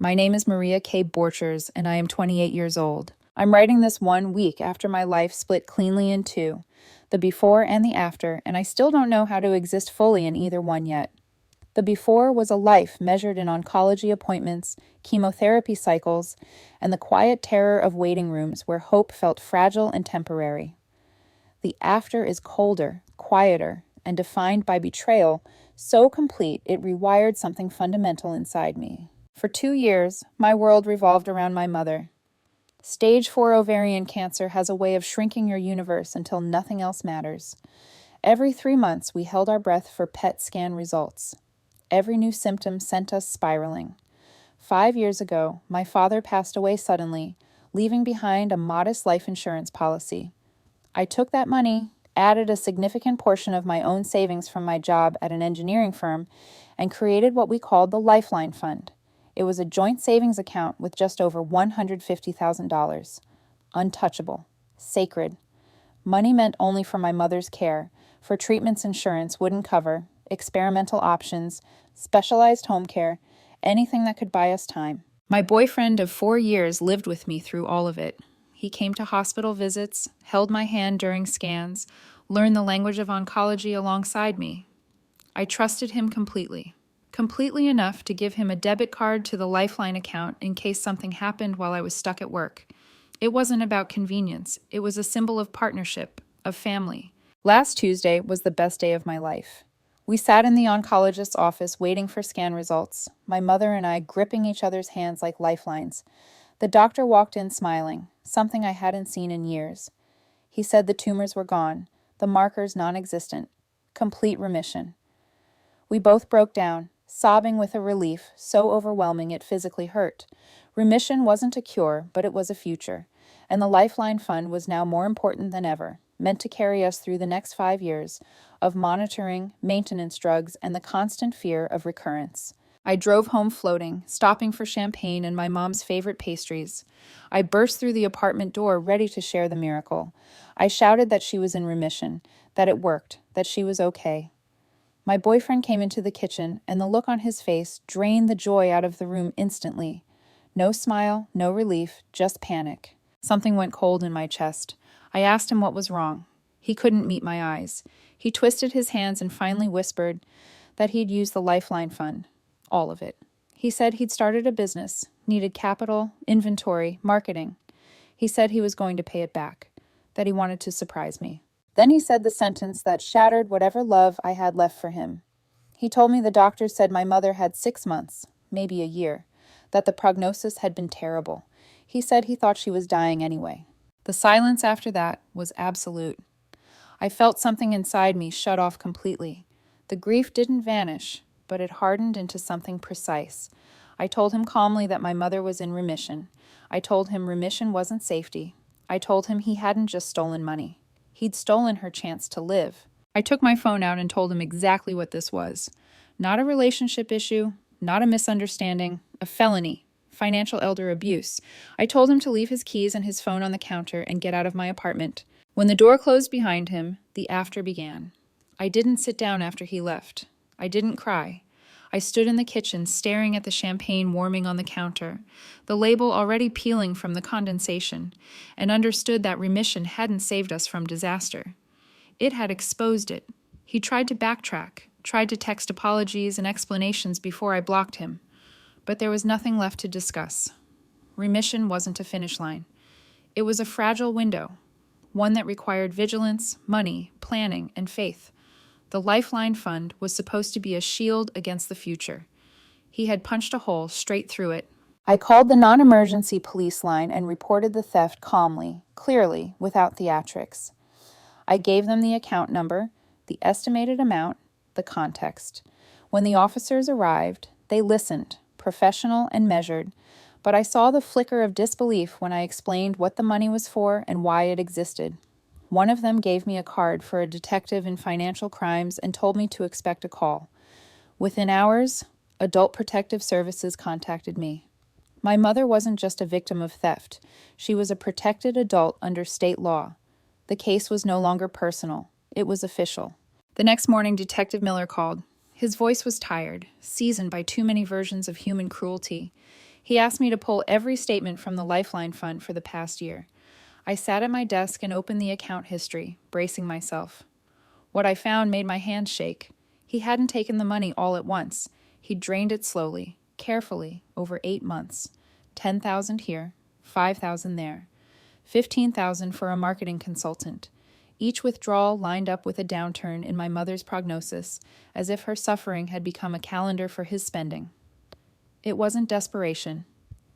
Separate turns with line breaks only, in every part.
My name is Maria K. Borchers, and I am 28 years old. I'm writing this 1 week after my life split cleanly in two, the before and the after, and I still don't know how to exist fully in either one yet. The before was a life measured in oncology appointments, chemotherapy cycles, and the quiet terror of waiting rooms where hope felt fragile and temporary. The after is colder, quieter, and defined by betrayal, so complete it rewired something fundamental inside me. For 2 years, my world revolved around my mother. Stage 4 ovarian cancer has a way of shrinking your universe until nothing else matters. Every 3 months, we held our breath for PET scan results. Every new symptom sent us spiraling. 5 years ago, my father passed away suddenly, leaving behind a modest life insurance policy. I took that money, added a significant portion of my own savings from my job at an engineering firm, and created what we called the Lifeline Fund. It was a joint savings account with just over $150,000. Untouchable. Sacred. Money meant only for my mother's care, for treatments insurance wouldn't cover, experimental options, specialized home care, anything that could buy us time. My boyfriend of 4 years lived with me through all of it. He came to hospital visits, held my hand during scans, learned the language of oncology alongside me. I trusted him completely enough to give him a debit card to the Lifeline account in case something happened while I was stuck at work. It wasn't about convenience. It was a symbol of partnership, of family. Last Tuesday was the best day of my life. We sat in the oncologist's office waiting for scan results, my mother and I gripping each other's hands like lifelines. The doctor walked in smiling, something I hadn't seen in years. He said the tumors were gone, the markers non-existent, complete remission. We both broke down, sobbing with a relief so overwhelming it physically hurt. Remission wasn't a cure, but it was a future, and the Lifeline Fund was now more important than ever, meant to carry us through the next 5 years of monitoring, maintenance drugs, and the constant fear of recurrence. I drove home floating, stopping for champagne and my mom's favorite pastries. I burst through the apartment door, ready to share the miracle. I shouted that she was in remission, that it worked, that she was okay. My boyfriend came into the kitchen, and the look on his face drained the joy out of the room instantly. No smile, no relief, just panic. Something went cold in my chest. I asked him what was wrong. He couldn't meet my eyes. He twisted his hands and finally whispered that he'd used the Lifeline Fund. All of it. He said he'd started a business, needed capital, inventory, marketing. He said he was going to pay it back, that he wanted to surprise me. Then he said the sentence that shattered whatever love I had left for him. He told me the doctors said my mother had 6 months, maybe a year, that the prognosis had been terrible. He said he thought she was dying anyway. The silence after that was absolute. I felt something inside me shut off completely. The grief didn't vanish, but it hardened into something precise. I told him calmly that my mother was in remission. I told him remission wasn't safety. I told him he hadn't just stolen money. He'd stolen her chance to live. I took my phone out and told him exactly what this was. Not a relationship issue, not a misunderstanding, a felony, financial elder abuse. I told him to leave his keys and his phone on the counter and get out of my apartment. When the door closed behind him, the after began. I didn't sit down after he left. I didn't cry. I stood in the kitchen staring at the champagne warming on the counter, the label already peeling from the condensation, and understood that remission hadn't saved us from disaster. It had exposed it. He tried to backtrack, tried to text apologies and explanations before I blocked him, but there was nothing left to discuss. Remission wasn't a finish line. It was a fragile window, one that required vigilance, money, planning, and faith. The Lifeline Fund was supposed to be a shield against the future. He had punched a hole straight through it. I called the non-emergency police line and reported the theft calmly, clearly, without theatrics. I gave them the account number, the estimated amount, the context. When the officers arrived, they listened, professional and measured, but I saw the flicker of disbelief when I explained what the money was for and why it existed. One of them gave me a card for a detective in financial crimes and told me to expect a call. Within hours, Adult Protective Services contacted me. My mother wasn't just a victim of theft. She was a protected adult under state law. The case was no longer personal. It was official. The next morning, Detective Miller called. His voice was tired, seasoned by too many versions of human cruelty. He asked me to pull every statement from the Lifeline Fund for the past year. I sat at my desk and opened the account history, bracing myself. What I found made my hands shake. He hadn't taken the money all at once. He'd drained it slowly, carefully, over 8 months. 10,000 here, 5,000 there, 15,000 for a marketing consultant. Each withdrawal lined up with a downturn in my mother's prognosis, as if her suffering had become a calendar for his spending. It wasn't desperation.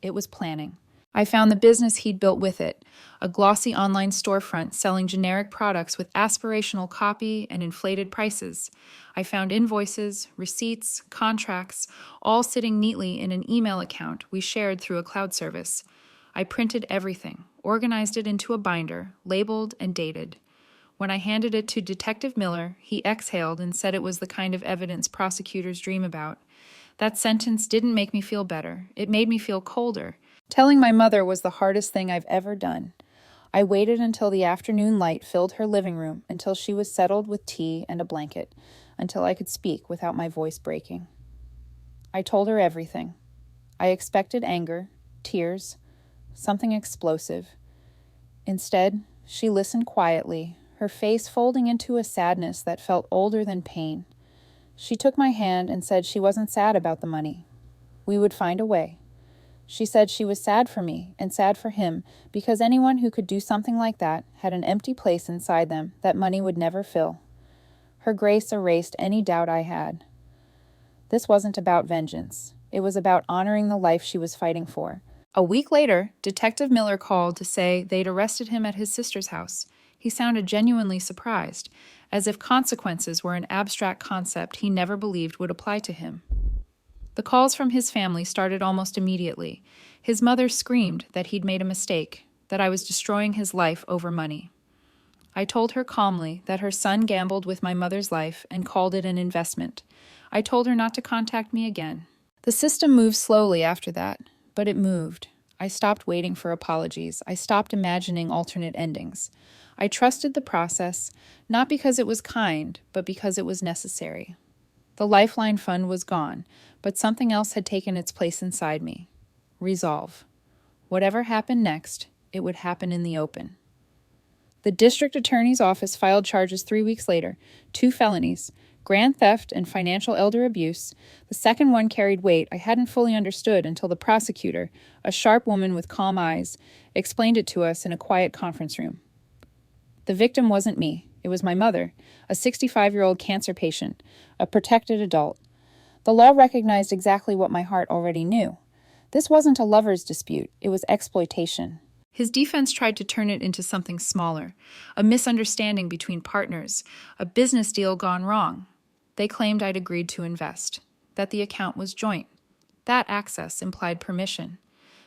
It was planning. I found the business he'd built with it, a glossy online storefront selling generic products with aspirational copy and inflated prices. I found invoices, receipts, contracts, all sitting neatly in an email account we shared through a cloud service. I printed everything, organized it into a binder, labeled and dated. When I handed it to Detective Miller, he exhaled and said it was the kind of evidence prosecutors dream about. That sentence didn't make me feel better. It made me feel colder. Telling my mother was the hardest thing I've ever done. I waited until the afternoon light filled her living room, until she was settled with tea and a blanket, until I could speak without my voice breaking. I told her everything. I expected anger, tears, something explosive. Instead, she listened quietly, her face folding into a sadness that felt older than pain. She took my hand and said she wasn't sad about the money. We would find a way. She said she was sad for me and sad for him because anyone who could do something like that had an empty place inside them that money would never fill. Her grace erased any doubt I had. This wasn't about vengeance. It was about honoring the life she was fighting for. A week later, Detective Miller called to say they'd arrested him at his sister's house. He sounded genuinely surprised, as if consequences were an abstract concept he never believed would apply to him. The calls from his family started almost immediately. His mother screamed that he'd made a mistake, that I was destroying his life over money. I told her calmly that her son gambled with my mother's life and called it an investment. I told her not to contact me again. The system moved slowly after that, but it moved. I stopped waiting for apologies. I stopped imagining alternate endings. I trusted the process, not because it was kind, but because it was necessary. The Lifeline Fund was gone, but something else had taken its place inside me. Resolve. Whatever happened next, it would happen in the open. The district attorney's office filed charges 3 weeks later, 2 felonies, grand theft and financial elder abuse. The second one carried weight I hadn't fully understood until the prosecutor, a sharp woman with calm eyes, explained it to us in a quiet conference room. The victim wasn't me. It was my mother, a 65-year-old cancer patient, a protected adult. The law recognized exactly what my heart already knew. This wasn't a lover's dispute. It was exploitation. His defense tried to turn it into something smaller, a misunderstanding between partners, a business deal gone wrong. They claimed I'd agreed to invest, that the account was joint. That access implied permission.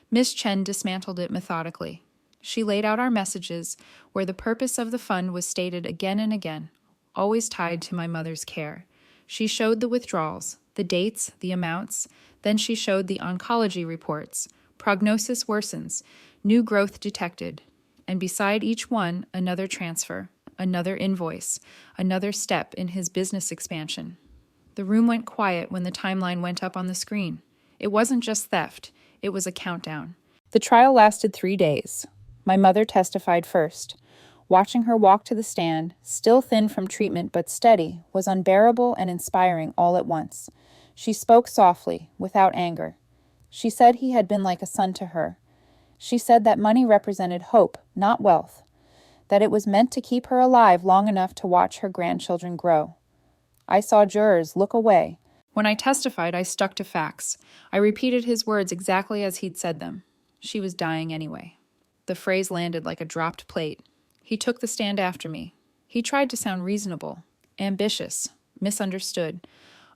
Miss Chen dismantled it methodically. She laid out our messages, where the purpose of the fund was stated again and again, always tied to my mother's care. She showed the withdrawals, the dates, the amounts. Then she showed the oncology reports. Prognosis worsens, new growth detected. And beside each one, another transfer, another invoice, another step in his business expansion. The room went quiet when the timeline went up on the screen. It wasn't just theft, it was a countdown. The trial lasted 3 days. My mother testified first. Watching her walk to the stand, still thin from treatment but steady, was unbearable and inspiring all at once. She spoke softly, without anger. She said he had been like a son to her. She said that money represented hope, not wealth, that it was meant to keep her alive long enough to watch her grandchildren grow. I saw jurors look away. When I testified, I stuck to facts. I repeated his words exactly as he'd said them. She was dying anyway. The phrase landed like a dropped plate. He took the stand after me. He tried to sound reasonable, ambitious, misunderstood.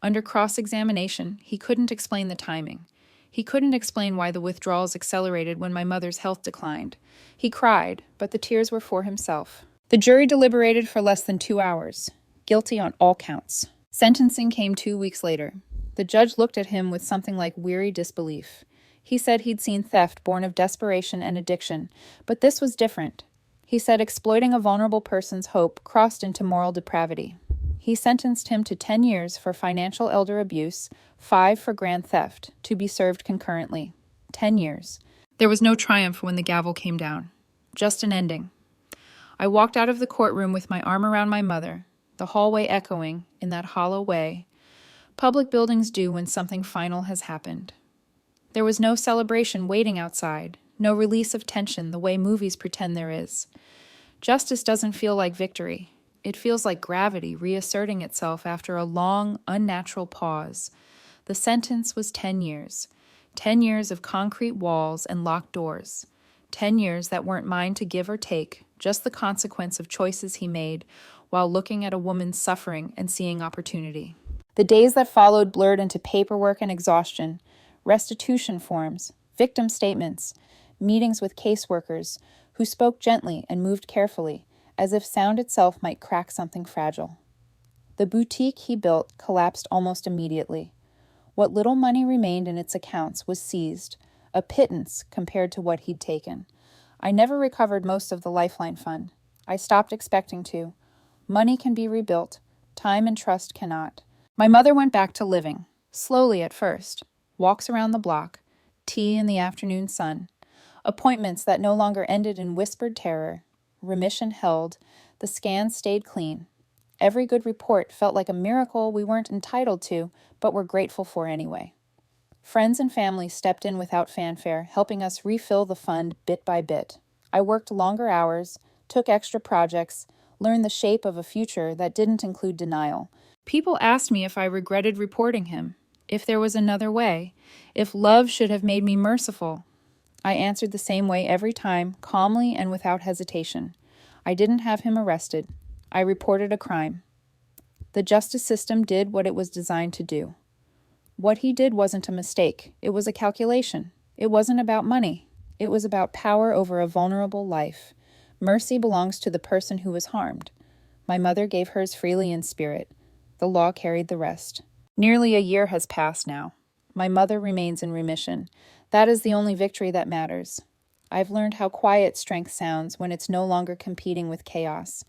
Under cross-examination, he couldn't explain the timing. He couldn't explain why the withdrawals accelerated when my mother's health declined. He cried, but the tears were for himself. The jury deliberated for less than 2 hours. Guilty on all counts. Sentencing came 2 weeks later. The judge looked at him with something like weary disbelief. He said he'd seen theft born of desperation and addiction, but this was different. He said exploiting a vulnerable person's hope crossed into moral depravity. He sentenced him to 10 years for financial elder abuse, 5 for grand theft, to be served concurrently. 10 years. There was no triumph when the gavel came down, just an ending. I walked out of the courtroom with my arm around my mother, the hallway echoing in that hollow way public buildings do when something final has happened. There was no celebration waiting outside, no release of tension the way movies pretend there is. Justice doesn't feel like victory. It feels like gravity reasserting itself after a long, unnatural pause. The sentence was 10 years. 10 years of concrete walls and locked doors. 10 years that weren't mine to give or take, just the consequence of choices he made while looking at a woman's suffering and seeing opportunity. The days that followed blurred into paperwork and exhaustion, restitution forms, victim statements, meetings with caseworkers who spoke gently and moved carefully, as if sound itself might crack something fragile. The boutique he built collapsed almost immediately. What little money remained in its accounts was seized, a pittance compared to what he'd taken. I never recovered most of the Lifeline Fund. I stopped expecting to. Money can be rebuilt. Time and trust cannot. My mother went back to living, slowly at first. Walks around the block, tea in the afternoon sun. Appointments that no longer ended in whispered terror. Remission held. The scans stayed clean. Every good report felt like a miracle we weren't entitled to, but were grateful for anyway. Friends and family stepped in without fanfare, helping us refill the fund bit by bit. I worked longer hours, took extra projects, learned the shape of a future that didn't include denial. People asked me if I regretted reporting him, if there was another way, if love should have made me merciful. I answered the same way every time, calmly and without hesitation. I didn't have him arrested. I reported a crime. The justice system did what it was designed to do. What he did wasn't a mistake. It was a calculation. It wasn't about money. It was about power over a vulnerable life. Mercy belongs to the person who was harmed. My mother gave hers freely in spirit. The law carried the rest. Nearly a year has passed now. My mother remains in remission. That is the only victory that matters. I've learned how quiet strength sounds when it's no longer competing with chaos.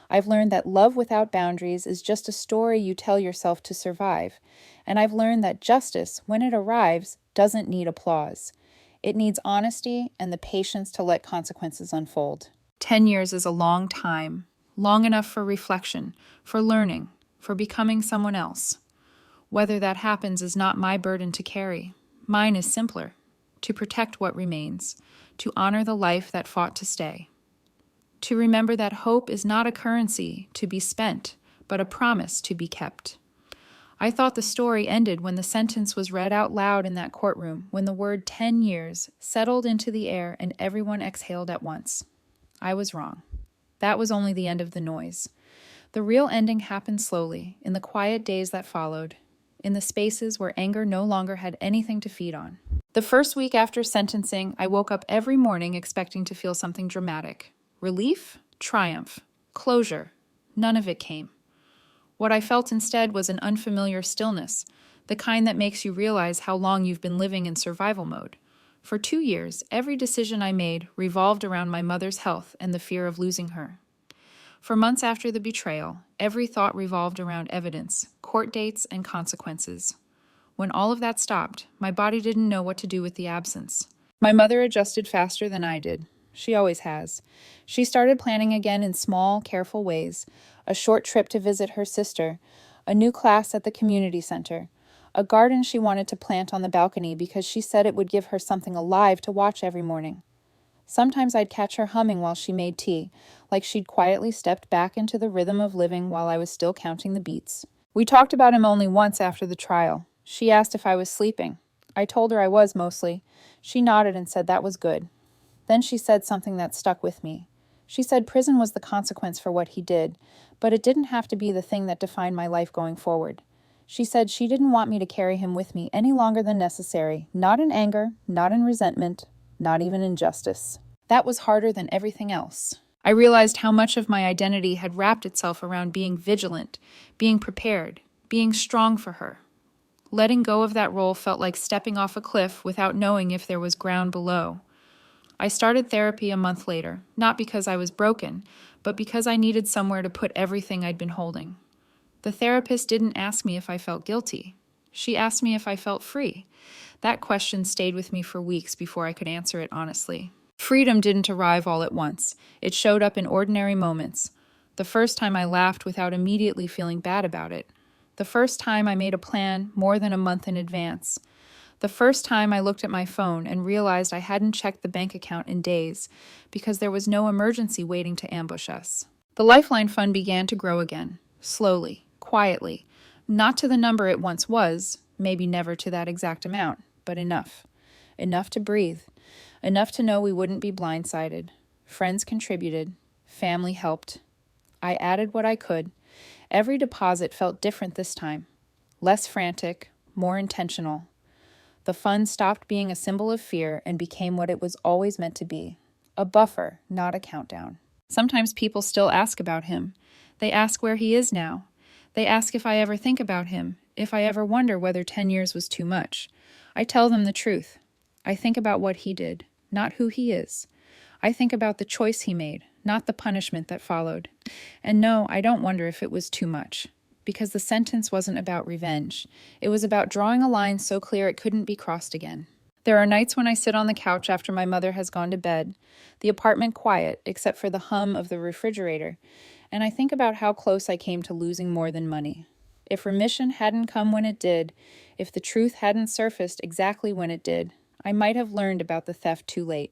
I've learned that love without boundaries is just a story you tell yourself to survive. And I've learned that justice, when it arrives, doesn't need applause. It needs honesty and the patience to let consequences unfold. 10 years is a long time, long enough for reflection, for learning, for becoming someone else. Whether that happens is not my burden to carry. Mine is simpler, to protect what remains, to honor the life that fought to stay. To remember that hope is not a currency to be spent, but a promise to be kept. I thought the story ended when the sentence was read out loud in that courtroom, when the word 10 years settled into the air and everyone exhaled at once. I was wrong. That was only the end of the noise. The real ending happened slowly, in the quiet days that followed, in the spaces where anger no longer had anything to feed on. The first week after sentencing, I woke up every morning expecting to feel something dramatic. Relief? Triumph. Closure. None of it came. What I felt instead was an unfamiliar stillness, the kind that makes you realize how long you've been living in survival mode. For 2 years, every decision I made revolved around my mother's health and the fear of losing her. For months after the betrayal, every thought revolved around evidence, court dates, and consequences. When all of that stopped, my body didn't know what to do with the absence. My mother adjusted faster than I did. She always has. She started planning again in small, careful ways. A short trip to visit her sister, a new class at the community center, a garden she wanted to plant on the balcony because she said it would give her something alive to watch every morning. Sometimes I'd catch her humming while she made tea, like she'd quietly stepped back into the rhythm of living while I was still counting the beats. We talked about him only once after the trial. She asked if I was sleeping. I told her I was mostly. She nodded and said that was good. Then she said something that stuck with me. She said prison was the consequence for what he did, but it didn't have to be the thing that defined my life going forward. She said she didn't want me to carry him with me any longer than necessary, not in anger, not in resentment, not even in justice. That was harder than everything else. I realized how much of my identity had wrapped itself around being vigilant, being prepared, being strong for her. Letting go of that role felt like stepping off a cliff without knowing if there was ground below. I started therapy a month later, not because I was broken, but because I needed somewhere to put everything I'd been holding. The therapist didn't ask me if I felt guilty. She asked me if I felt free. That question stayed with me for weeks before I could answer it honestly. Freedom didn't arrive all at once. It showed up in ordinary moments. The first time I laughed without immediately feeling bad about it. The first time I made a plan more than a month in advance. The first time I looked at my phone and realized I hadn't checked the bank account in days because there was no emergency waiting to ambush us. The Lifeline Fund began to grow again, slowly, quietly, not to the number it once was, maybe never to that exact amount, but enough. Enough to breathe. Enough to know we wouldn't be blindsided. Friends contributed. Family helped. I added what I could. Every deposit felt different this time. Less frantic, more intentional. The fund stopped being a symbol of fear and became what it was always meant to be. A buffer, not a countdown. Sometimes people still ask about him. They ask where he is now. They ask if I ever think about him, if I ever wonder whether 10 years was too much. I tell them the truth. I think about what he did, not who he is. I think about the choice he made, not the punishment that followed. And no, I don't wonder if it was too much. Because the sentence wasn't about revenge. It was about drawing a line so clear it couldn't be crossed again. There are nights when I sit on the couch after my mother has gone to bed, the apartment quiet except for the hum of the refrigerator, and I think about how close I came to losing more than money. If remission hadn't come when it did, if the truth hadn't surfaced exactly when it did, I might have learned about the theft too late.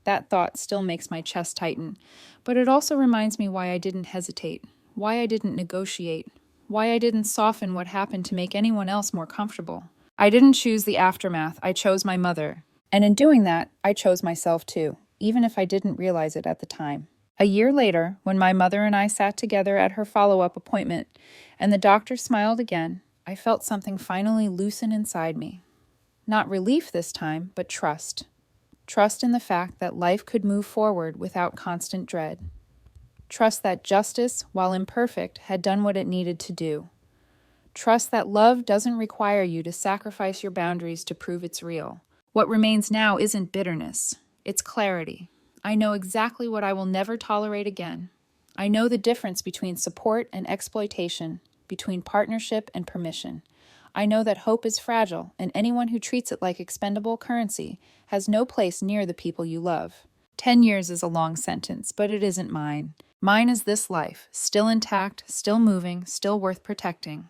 That thought still makes my chest tighten, but it also reminds me why I didn't hesitate, why I didn't negotiate, why I didn't soften what happened to make anyone else more comfortable. I didn't choose the aftermath, I chose my mother. And in doing that, I chose myself too, even if I didn't realize it at the time. A year later, when my mother and I sat together at her follow-up appointment, and the doctor smiled again, I felt something finally loosen inside me. Not relief this time, but trust. Trust in the fact that life could move forward without constant dread. Trust that justice, while imperfect, had done what it needed to do. Trust that love doesn't require you to sacrifice your boundaries to prove it's real. What remains now isn't bitterness. It's clarity. I know exactly what I will never tolerate again. I know the difference between support and exploitation, between partnership and permission. I know that hope is fragile, and anyone who treats it like expendable currency has no place near the people you love. 10 years is a long sentence, but it isn't mine. Mine is this life, still intact, still moving, still worth protecting.